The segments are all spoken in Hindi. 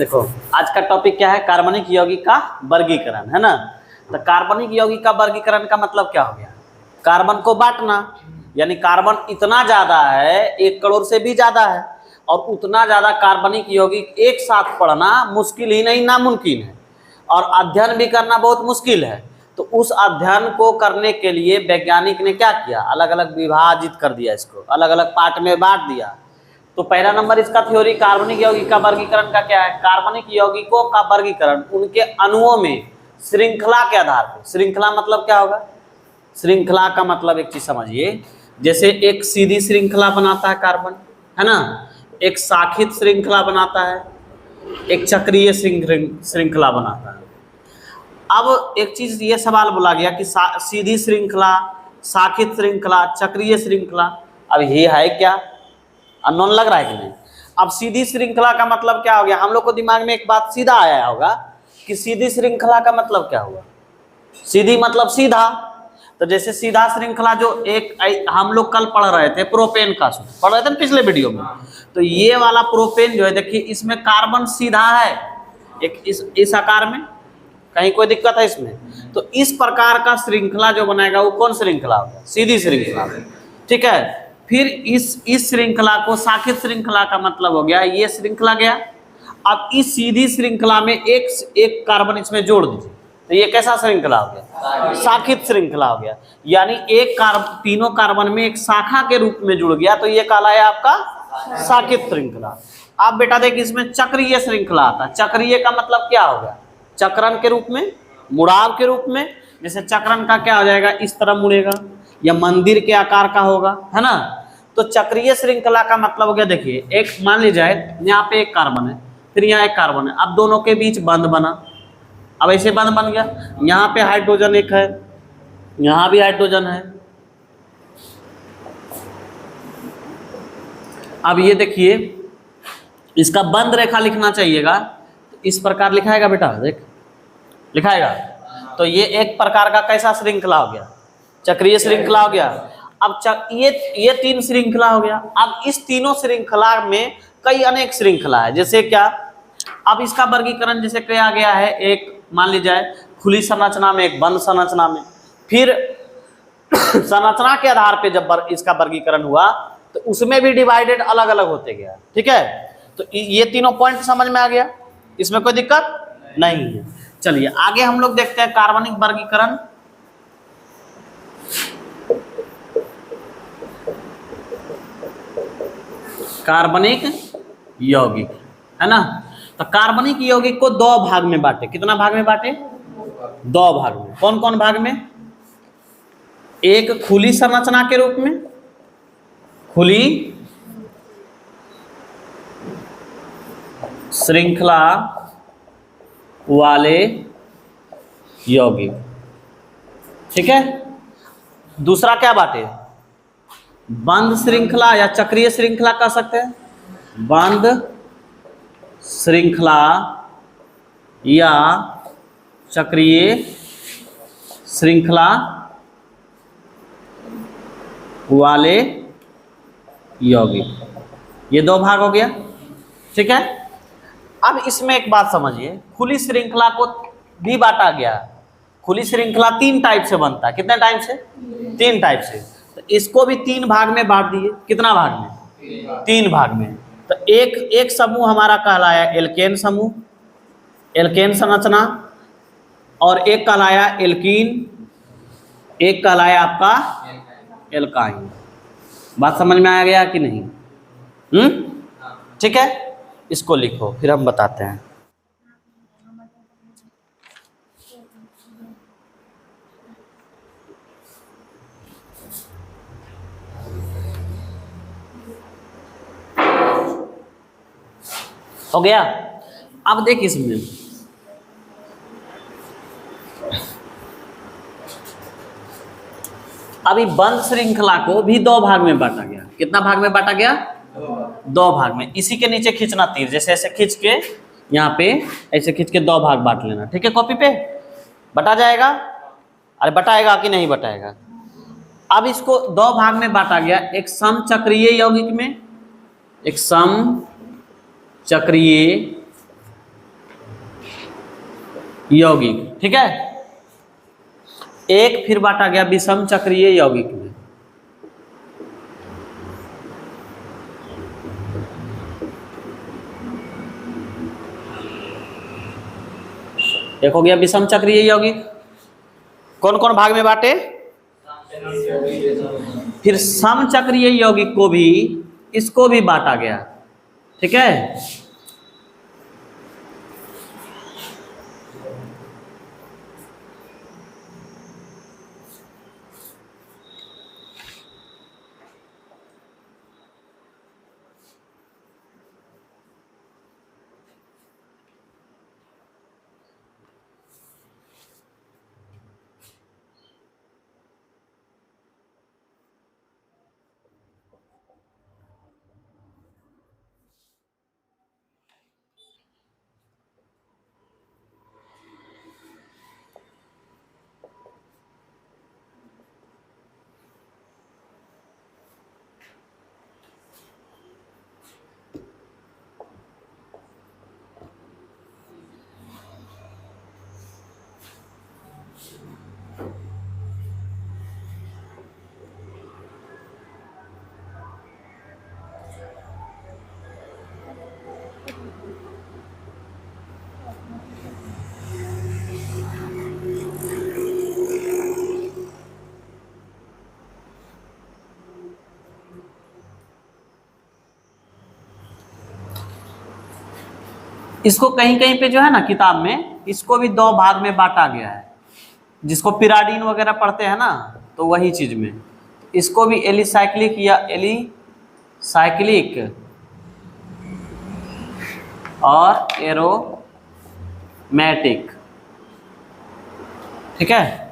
देखो आज का टॉपिक क्या है, कार्बनिक यौगिक का वर्गीकरण, है ना। तो कार्बनिक यौगिक का वर्गीकरण का मतलब क्या हो गया, कार्बन को बांटना, यानी कार्बन इतना ज्यादा है, 1 करोड़ से भी ज्यादा है, और उतना ज्यादा कार्बनिक यौगिक एक साथ पढ़ना मुश्किल ही नहीं नामुमकिन है, और अध्ययन भी करना बहुत मुश्किल है। तो उस अध्ययन को करने के लिए वैज्ञानिक ने क्या किया, अलग अलग विभाजित कर दिया, इसको अलग अलग पार्ट में बांट दिया। तो पहला नंबर इसका थ्योरी कार्बनिक यौगिक का वर्गीकरण का क्या है, कार्बनिक यौगिकों का वर्गीकरण उनके अणुओं में श्रृंखला के आधार पर। श्रृंखला मतलब क्या होगा, श्रृंखला का मतलब एक चीज समझिए, जैसे एक सीधी श्रृंखला बनाता है कार्बन, है ना, एक शाखित श्रृंखला बनाता है, एक चक्रीय श्रृंखला बनाता है। अब एक चीज ये सवाल बोला गया कि सीधी श्रृंखला, शाखित श्रृंखला, चक्रीय श्रृंखला, अब ये है क्या, अननोन लग रहा है कि नहीं। अब सीधी श्रृंखला का मतलब क्या हो गया, हम लोग को दिमाग में एक बात सीधा आया होगा कि सीधी श्रृंखला का मतलब क्या हुआ, सीधी मतलब सीधा। तो जैसे सीधा श्रृंखला जो एक हम लोग कल पढ़ रहे थे प्रोपेन का सूत्र पढ़ रहे थे पिछले वीडियो में, तो ये वाला प्रोपेन जो है देखिए इसमें कार्बन सीधा है, एक इस आकार में, कहीं कोई दिक्कत है इसमें। तो इस प्रकार का श्रृंखला जो बनाएगा वो कौन श्रृंखला होगा, सीधी श्रृंखला, ठीक है। फिर इस श्रृंखला को शाखित श्रृंखला का मतलब हो गया ये श्रृंखला गया। अब इस सीधी श्रृंखला में एक कार्बन इसमें जोड़ दीजिए, तो ये कैसा श्रृंखला हो गया, शाखित श्रृंखला हो गया, यानी तीनों कार्बन में एक शाखा के रूप में जुड़ गया, तो ये कहलाया आपका शाखित श्रृंखला। अब बेटा देखिए इसमें चक्रीय श्रृंखला आता है। चक्रीय का मतलब क्या होगा, चक्रण के रूप में, मुड़ाव के रूप में। जैसे चक्रण का क्या हो जाएगा, इस तरह मुड़ेगा, या मंदिर के आकार का होगा, है ना। तो चक्रीय श्रृंखला का मतलब हो गया, देखिए एक मान लीजिए यहाँ पे एक कार्बन है, फिर यहाँ एक कार्बन है, अब दोनों के बीच बंध बना, अब ऐसे बंध बन गया, यहाँ पे हाइड्रोजन एक है, यहाँ भी हाइड्रोजन है। अब ये देखिए इसका बंध रेखा लिखना चाहिएगा, तो इस प्रकार लिखाएगा बेटा, देख लिखाएगा। तो ये एक प्रकार का कैसा श्रृंखला हो गया, चक्रीय श्रृंखला हो गया। अब ये 3 श्रृंखला हो गया। अब इस तीनों श्रृंखला में कई अनेक श्रृंखला है, जैसे क्या, अब इसका वर्गीकरण जैसे किया गया है, एक मान लीजिए खुली संरचना में, एक बंद संरचना में, फिर संरचना के आधार पे जब इसका वर्गीकरण हुआ तो उसमें भी डिवाइडेड अलग अलग होते गया, ठीक है। तो ये तीनों पॉइंट समझ में आ गया, इसमें कोई दिक्कत नहीं है। चलिए आगे हम लोग देखते हैं कार्बनिक वर्गीकरण। कार्बनिक यौगिक, है ना। तो कार्बनिक यौगिक को 2 भाग में बांटे, कितना भाग में बांटे, 2 भाग में। कौन कौन भाग में, एक खुली संरचना के रूप में, खुली श्रृंखला वाले यौगिक, ठीक है। दूसरा क्या बांटे, बंद श्रृंखला या चक्रीय श्रृंखला कह सकते हैं, बंद श्रृंखला या चक्रीय श्रृंखला वाले यौगिक, ये 2 भाग हो गया, ठीक है। अब इसमें एक बात समझिए, खुली श्रृंखला को भी बांटा गया। खुली श्रृंखला 3 टाइप से बनता है, कितने टाइप से, 3 टाइप से। तो इसको भी 3 भाग में बांट दिए, कितना भाग में, 3 भाग में। तो एक समूह हमारा कहलाया एल्केन समूह, एल्केन संरचना, और एक कहलाया एल्कीन, एक कहलाया आपका एल्काइन। बात समझ में आ गया कि नहीं, ठीक है। इसको लिखो फिर हम बताते हैं। हो गया। अब देख इसमें अभी बंद श्रृंखला को भी 2 भाग में बांटा गया, कितना भाग में बांटा गया, 2 भाग में। इसी के नीचे खींचना तीर, जैसे ऐसे खींच के यहाँ पे ऐसे खींच के 2 भाग बांट लेना, ठीक है। कॉपी पे बटा जाएगा, अरे बटाएगा कि नहीं बटाएगा। अब इसको 2 भाग में बांटा गया, एक सम चक्रीय यौगिक में, एक सम चक्रीय यौगिक, ठीक है। एक फिर बांटा गया विषम चक्रीय यौगिक में। एक हो गया विषम चक्रीय यौगिक। कौन कौन भाग में बांटे? फिर सम चक्रीय यौगिक को भी, इसको भी बांटा गया, ठीक है। इसको कहीं कहीं पे जो है ना किताब में, इसको भी दो भाग में बांटा गया है, जिसको पिराडीन वगैरह पढ़ते हैं ना, तो वही चीज में इसको भी एलिसाइक्लिक या एलिसाइक्लिक और एरोमेटिक, ठीक है।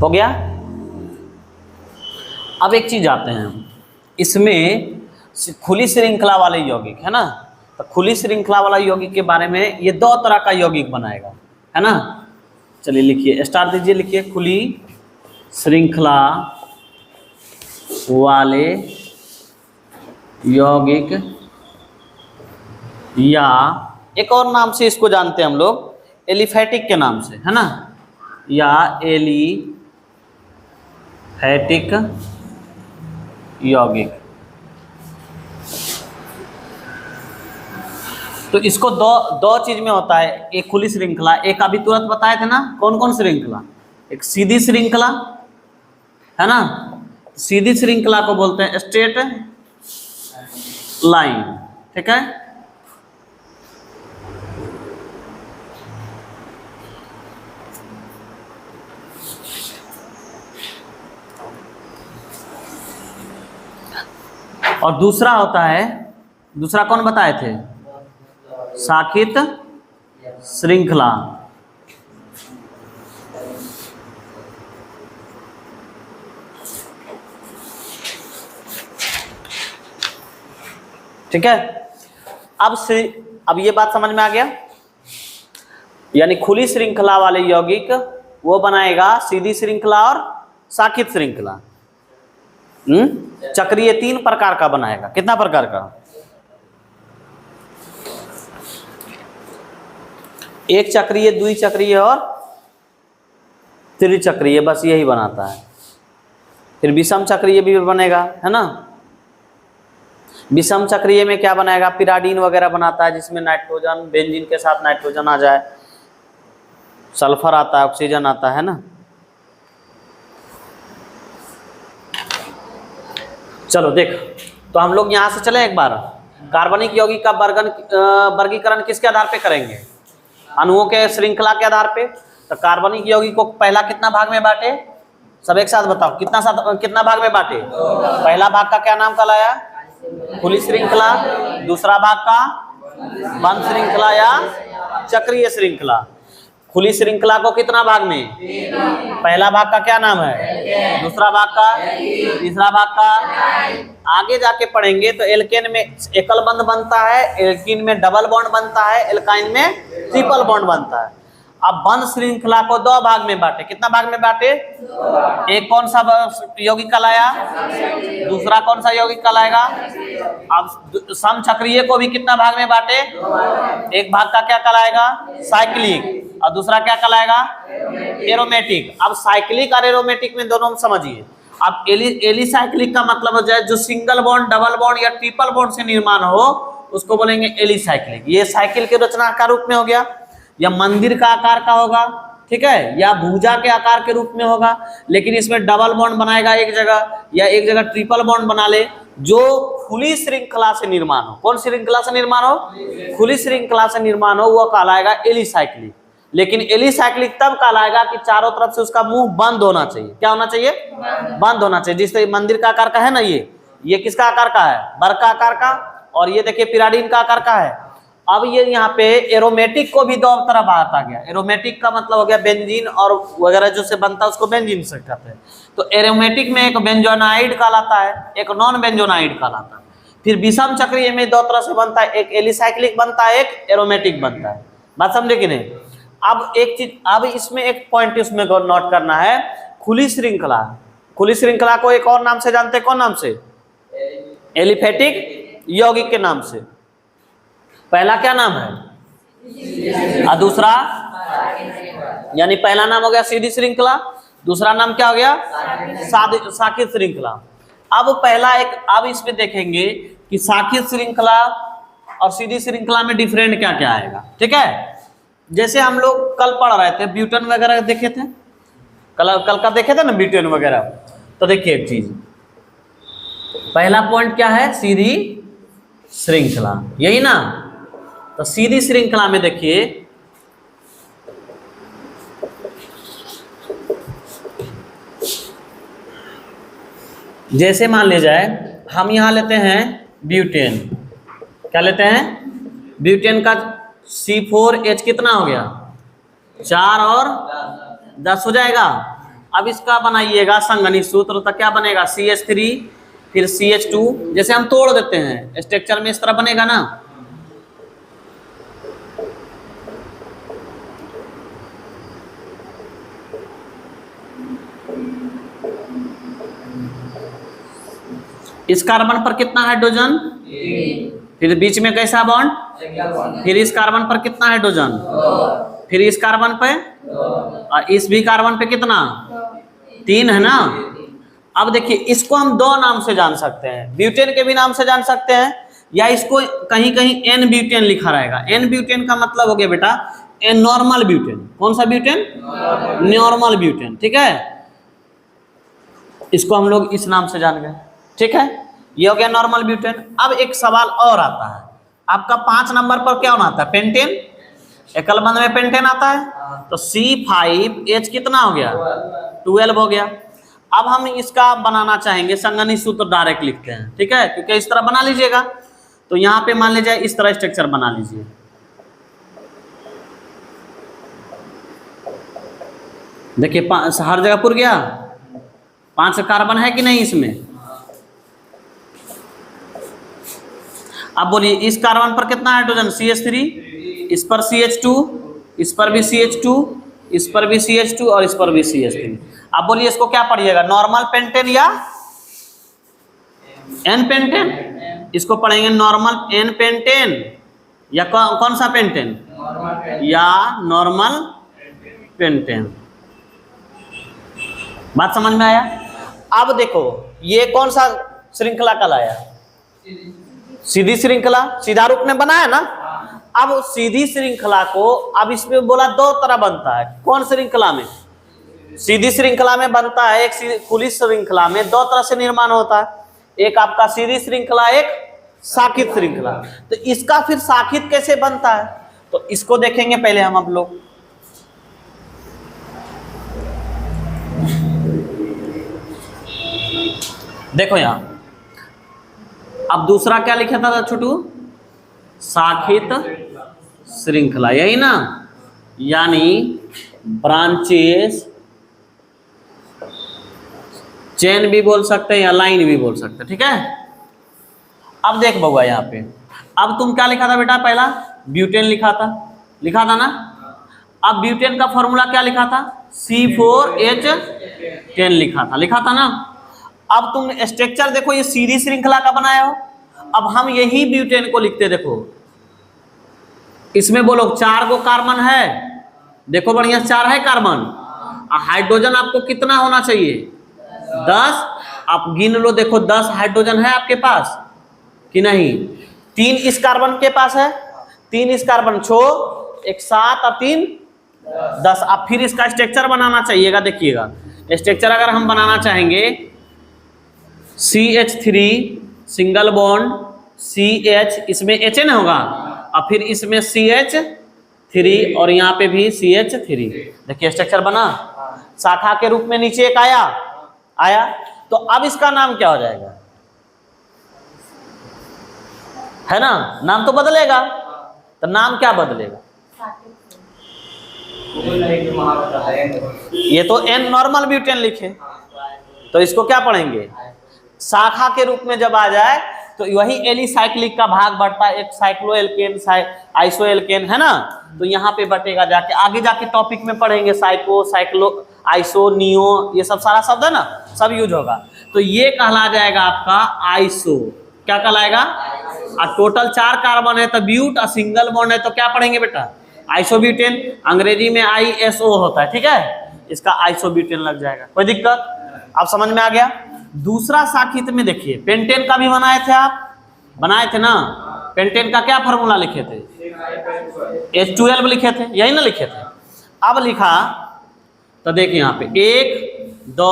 हो गया। अब एक चीज आते हैं, इसमें खुली श्रृंखला वाले यौगिक है ना, तो खुली श्रृंखला वाला यौगिक के बारे में ये दो तरह का यौगिक बनाएगा, है ना। चलिए लिखिए, स्टार्ट दीजिए, लिखिए खुली श्रृंखला वाले यौगिक, या एक और नाम से इसको जानते हैं हम लोग, एलिफैटिक के नाम से, है ना, या एलिफैटिक यौगिक। तो इसको दो चीज में होता है, एक खुली श्रृंखला, एक अभी तुरंत बताए थे ना, कौन कौन श्रृंखला, एक सीधी श्रृंखला, है ना, सीधी श्रृंखला को बोलते हैं स्ट्रेट लाइन, ठीक है। और दूसरा होता है, दूसरा कौन बताए थे, शाखित श्रृंखला, ठीक है। अब ये बात समझ में आ गया, यानी खुली श्रृंखला वाले यौगिक वो बनाएगा सीधी श्रृंखला और शाखित श्रृंखला। चक्रीय 3 प्रकार का बनाएगा, कितना प्रकार का, एक चक्रीय, द्विचक्रीय और त्रिचक्रीय, बस यही बनाता है। फिर विषम चक्रीय भी बनेगा, है ना। विषम चक्रीय में क्या बनाएगा, पिराडीन वगैरह बनाता है, जिसमें नाइट्रोजन, बेंजीन के साथ नाइट्रोजन आ जाए, सल्फर आता है, ऑक्सीजन आता है ना। चलो देख, तो हम लोग यहाँ से चले एक बार, कार्बनिक यौगिक का वर्गीकरण किसके आधार पे करेंगे, अणुओं के श्रृंखला के आधार पे। तो कार्बनिक यौगिक को पहला कितना भाग में बांटे, सब एक साथ बताओ, कितना भाग में बांटे। पहला भाग का क्या नाम कहलाया, खुली श्रृंखला, दूसरा भाग का बंद श्रृंखला या चक्रीय श्रृंखला। खुली श्रृंखला को कितना भाग में, पहला भाग का क्या नाम है, दूसरा भाग का, तीसरा भाग का। आगे जाके पढ़ेंगे तो एल्केन में एकल बंध बनता है, एल्कीन में डबल बॉन्ड बनता है, एल्काइन में ट्रिपल बॉन्ड बनता है। अब बंद श्रृंखला को दो भाग में बांटे, कितना भाग में बांटे? एक कौन सा यौगिक कहलाया? दूसरा कौन सा यौगिक कहलाएगा? अब समचक्रीय को भी कितना भाग में बांटे? एक भाग का क्या कहलाएगा? साइक्लिक, और दूसरा क्या कहलाएगा? एरोमेटिक। अब साइक्लिक और एरोमेटिक में दोनों समझिए। अब एलिसाइक्लिक का मतलब हो जाए जो सिंगल बॉन्ड, डबल बॉन्ड या ट्रिपल बॉन्ड से निर्माण हो, उसको बोलेंगे एलिसाइक्लिक। ये साइकिल के रचना का रूप में हो गया, या मंदिर का आकार का होगा, ठीक है, या भुजा के आकार के रूप में होगा, लेकिन इसमें डबल बॉन्ड बनाएगा एक जगह, या एक जगह ट्रिपल बॉन्ड बना ले, जो खुली श्रृंखला से निर्माण हो। कौन श्रृंखला से निर्माण हो? खुली श्रृंखला से निर्माण हो, वो कहलाएगा एलिसाइक्लिक। लेकिन एलिसाइक्लिक तब कहलाएगा कि चारों तरफ से उसका मुंह बंद होना चाहिए। क्या होना चाहिए? बंद होना चाहिए। जिस मंदिर का आकार का है ना, ये किसका आकार का है? बर का आकार का, और ये देखिए पिरामिड का आकार का है। अब ये यहाँ पे एरोमेटिक को भी दो तरह बांटा गया। एरोमेटिक का मतलब हो गया बेंजीन और वगैरह जो से बनता है उसको बेंजीन से कहते हैं। तो एरोमेटिक में एक बेंजोनाइड कहलाता है, एक नॉन बेंजोनाइड कहलाता है। फिर विषम चक्रीय में दो तरह से बनता है, एक एलिसाइक्लिक बनता है, एक एरोमेटिक बनता है। बात समझे कि नहीं? अब एक चीज, अब इसमें एक पॉइंट इसमें नोट करना है, खुली श्रृंखला। खुली श्रृंखला को एक और नाम से जानते हैं, कौन नाम से? एलिफेटिक यौगिक के नाम से। पहला क्या नाम है? और दूसरा, यानी पहला नाम हो गया सीधी श्रृंखला, दूसरा नाम क्या हो गया? शाखित श्रृंखला। अब पहला एक, अब इसमें देखेंगे कि शाखित श्रृंखला और सीधी श्रृंखला में डिफरेंट क्या क्या आएगा, ठीक है। जैसे हम लोग कल पढ़ रहे थे, ब्यूटेन वगैरह देखे थे, कल का देखे थे ना ब्यूटेन वगैरह। तो देखिए एक चीज, पहला पॉइंट क्या है? सीधी श्रृंखला, यही ना। तो सीधी श्रृंखला में देखिए, जैसे मान ले जाए हम यहां लेते हैं ब्यूटेन, क्या लेते हैं? ब्यूटेन का C4H कितना हो गया? 4 और 10 हो जाएगा। अब इसका बनाइएगा संगनी सूत्र, तो क्या बनेगा? CH3 फिर CH2। जैसे हम तोड़ देते हैं स्ट्रक्चर में, इस तरह बनेगा ना। इस कार्बन पर कितना हाइड्रोजन? फिर बीच में कैसा बॉन्ड? फिर इस कार्बन पर कितना हाइड्रोजन? फिर इस कार्बन पे, और इस भी कार्बन पे कितना? 3 है ना। अब देखिए इसको हम दो नाम से जान सकते हैं, ब्यूटेन के भी नाम से जान सकते हैं, या इसको कहीं कहीं एन ब्यूटेन लिखा रहेगा। एन ब्यूटेन का मतलब हो गया बेटा एन नॉर्मल ब्यूटेन। कौन सा ब्यूटेन? नॉर्मल ब्यूटेन, ठीक है। इसको हम लोग इस नाम से जान गए, ठीक है। ये हो गया नॉर्मल ब्यूटेन। अब एक सवाल और आता है, आपका 5 नंबर पर क्या होना आता है? पेंटेन, एकल बंध में पेंटेन आता है। तो C5H कितना हो गया? 12 हो गया। अब हम इसका बनाना चाहेंगे, संगनी सूत्र डायरेक्ट लिखते हैं, ठीक है, क्योंकि इस तरह बना लीजिएगा। तो यहाँ पे मान लीजिए इस तरह स्ट्रक्चर बना लीजिए। देखिए हर जगह पुर गया, 5 कार्बन है कि नहीं इसमें? अब बोलिए इस कार्बन पर कितना हाइड्रोजन? CH3, इस पर CH2, इस पर भी CH2, इस पर भी CH2 और इस पर भी CH3। अब बोलिए इसको क्या पढ़िएगा? नॉर्मल पेंटेन या एन पेंटेन? इसको पढ़ेंगे नॉर्मल एन पेंटेन या कौन सा पेंटेन? या नॉर्मल पेंटेन। बात समझ में आया? अब देखो ये कौन सा श्रृंखला कहलाया? सीधी श्रृंखला, सीधा रूप में बनाया ना। अब सीधी श्रृंखला को, अब इसमें बोला 2 तरह बनता है। कौन श्रृंखला में? सीधी श्रृंखला में बनता है। एक खुली श्रृंखला में 2 तरह से निर्माण होता है, एक आपका सीधी श्रृंखला, एक शाखित श्रृंखला। तो इसका फिर शाखित कैसे बनता है, तो इसको देखेंगे पहले हम आप लोग। देखो यहां, अब दूसरा क्या लिखा था छोटू? शाखित श्रृंखला, यही ना, यानी ब्रांचेस, चेन भी बोल सकते हैं या लाइन भी बोल सकते हैं, ठीक है। अब देख बउआ यहाँ पे, अब तुम क्या लिखा था बेटा? पहला ब्यूटेन लिखा था ना। अब ब्यूटेन का फॉर्मूला क्या लिखा था, C4H10 लिखा था ना। अब तुम स्ट्रक्चर देखो, ये सीधी श्रृंखला का बनाया हो। अब हम यही ब्यूटेन को लिखते, देखो इसमें बोलो 4 गो कार्बन है, देखो बढ़िया 4 है कार्बन। हाइड्रोजन आपको कितना होना चाहिए, 10। आप गिन लो, देखो 10 हाइड्रोजन है आपके पास कि नहीं। 3 इस कार्बन के पास है, 3 इस कार्बन छो, 1 7 और 3 10। अब फिर इसका स्ट्रक्चर बनाना चाहिएगा। देखिएगा स्ट्रक्चर अगर हम बनाना चाहेंगे, CH3 सिंगल बॉन्ड CH, इसमें HN होगा और फिर इसमें CH3 और यहाँ पे भी CH3। देखिए स्ट्रक्चर बना, शाखा के रूप में नीचे एक आया। तो अब इसका नाम क्या हो जाएगा, है ना, नाम तो बदलेगा। तो नाम क्या बदलेगा, ये तो N नॉर्मल ब्यूटेन लिखे, तो इसको क्या पढ़ेंगे, शाखा के रूप में जब आ जाए तो वही एलिसाइक्लिक का भाग बढ़ता है, एक साइक्लो एल्केन, आइसो एल्केन, है ना। तो यहाँ पे बटेगा, जाके आगे जाके टॉपिक में पढ़ेंगे, साइको, साइक्लो, आइसो, नियो, ये सब सारा शब्द है ना, सब यूज होगा। तो ये कहला जाएगा आपका आइसो, क्या कहलाएगा। और टोटल 4 कार्बन है तो ब्यूट, और सिंगल बॉन्ड है तो क्या पढ़ेंगे बेटा, आइसोब्यूटेन। अंग्रेजी में ISO होता है, ठीक है, इसका आइसोब्यूटेन लग जाएगा, कोई दिक्कत। अब समझ में आ गया। दूसरा साखित में देखिए, पेंटेन का भी बनाए थे आप, बनाए थे ना। पेंटेन का क्या फॉर्मूला लिखे थे, H12 लिखे थे, यही ना लिखे थे। अब लिखा तो देखिए यहाँ पे 1 2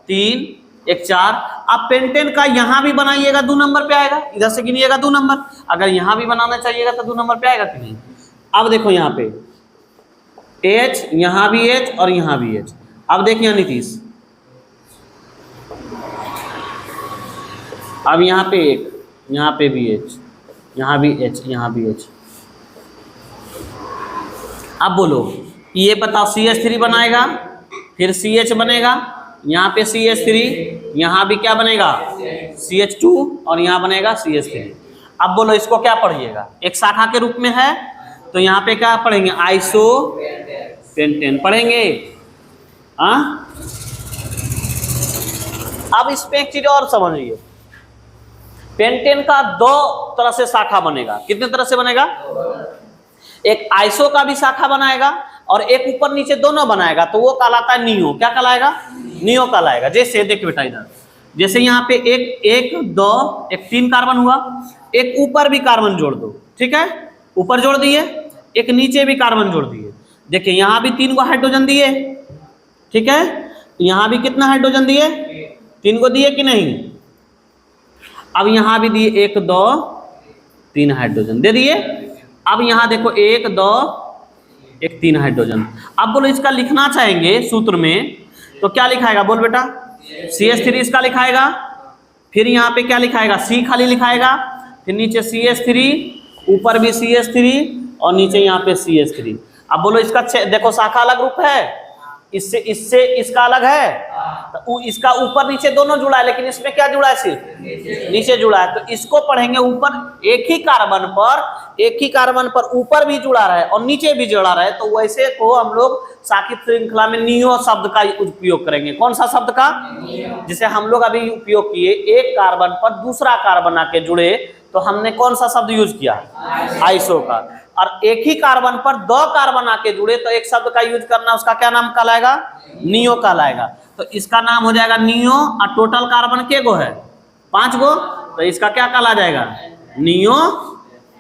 3 1 4। अब पेंटेन का यहाँ भी बनाइएगा 2 नंबर पे आएगा, इधर से गिनिएगा 2 नंबर। अगर यहाँ भी बनाना चाहिएगा तो 2 नंबर पे आएगा कि नहीं। अब देखो यहाँ पे H, यहाँ भी H और यहाँ भी H। अब देखिए नीतीश, अब यहाँ पे 1, यहाँ पे भी H, यहाँ भी H, यहाँ भी H। अब बोलो ये बताओ, CH3 बनाएगा, फिर CH बनेगा, यहाँ पे CH3, यहाँ भी क्या बनेगा CH2 और यहाँ बनेगा CH3। अब बोलो इसको क्या पढ़िएगा, एक शाखा के रूप में है तो यहाँ पे क्या पढ़ेंगे, आइसो पेंटेन पढ़ेंगे। हाँ, अब इस पे एक चीज और समझिए, पेंटेन का 2 तरह से शाखा बनेगा। कितने तरह से बनेगा, एक आइसो का भी शाखा बनाएगा और एक ऊपर नीचे दोनों बनाएगा, तो वो कहलाता है नियो। क्या कहलाएगा, नियो कहलाएगा। जैसे देख बेटा इधर, जैसे यहाँ पे 1 2 एक 3 कार्बन हुआ, एक ऊपर भी कार्बन जोड़ दो, ठीक है, ऊपर जोड़ दिए, एक नीचे भी कार्बन जोड़ दिए। देखिए यहाँ भी 3 गो हाइड्रोजन दिए, ठीक है, यहाँ भी कितना हाइड्रोजन दिए, 3 गो दिए कि नहीं। अब यहाँ भी दिए 1 2 3 हाइड्रोजन दे दिए। अब यहाँ देखो 1 2 1 3 हाइड्रोजन। अब बोलो इसका लिखना चाहेंगे सूत्र में तो क्या लिखाएगा, बोल बेटा, CH3 इसका लिखाएगा, फिर यहाँ पे क्या लिखाएगा, C खाली लिखाएगा, फिर नीचे CH3, ऊपर भी CH3 और नीचे यहाँ पे CH3। अब बोलो इसका देखो शाखा अलग रूप है, इससे इसका अलग है, तो इसका ऊपर नीचे दोनों जुड़ा है, लेकिन इसमें क्या जुड़ा है, सिर्फ नीचे जुड़ा है। तो इसको पढ़ेंगे ऊपर एक ही कार्बन पर ऊपर भी जुड़ा रहे और नीचे भी जुड़ा रहे, तो वैसे को हम लोग साखित श्रृंखला में नियो शब्द का उपयोग करेंगे। कौन सा शब्द का, जिसे हम लोग अभी उपयोग किए, एक कार्बन पर दूसरा कार्बन आके जुड़े तो हमने कौन सा शब्द यूज किया, आइसो का। और एक ही कार्बन पर 2 कार्बन आके जुड़े तो एक शब्द का यूज करना, उसका क्या नाम कहलाएगा, नियो कहलाएगा। तो इसका नाम हो जाएगा नियो। और टोटल कार्बन के गो है, 5 गो, तो इसका क्या कहला जाएगा, नियो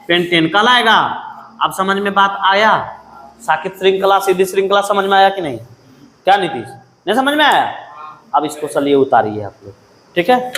पेंटेन कहलाएगा। अब समझ में बात आया, साखित श्रृंखला सीधी श्रृंखला समझ में आया कि नहीं, क्या नीतीश, नहीं समझ में आया। अब इसको चलिए उतारिए आप लोग, ठीक है।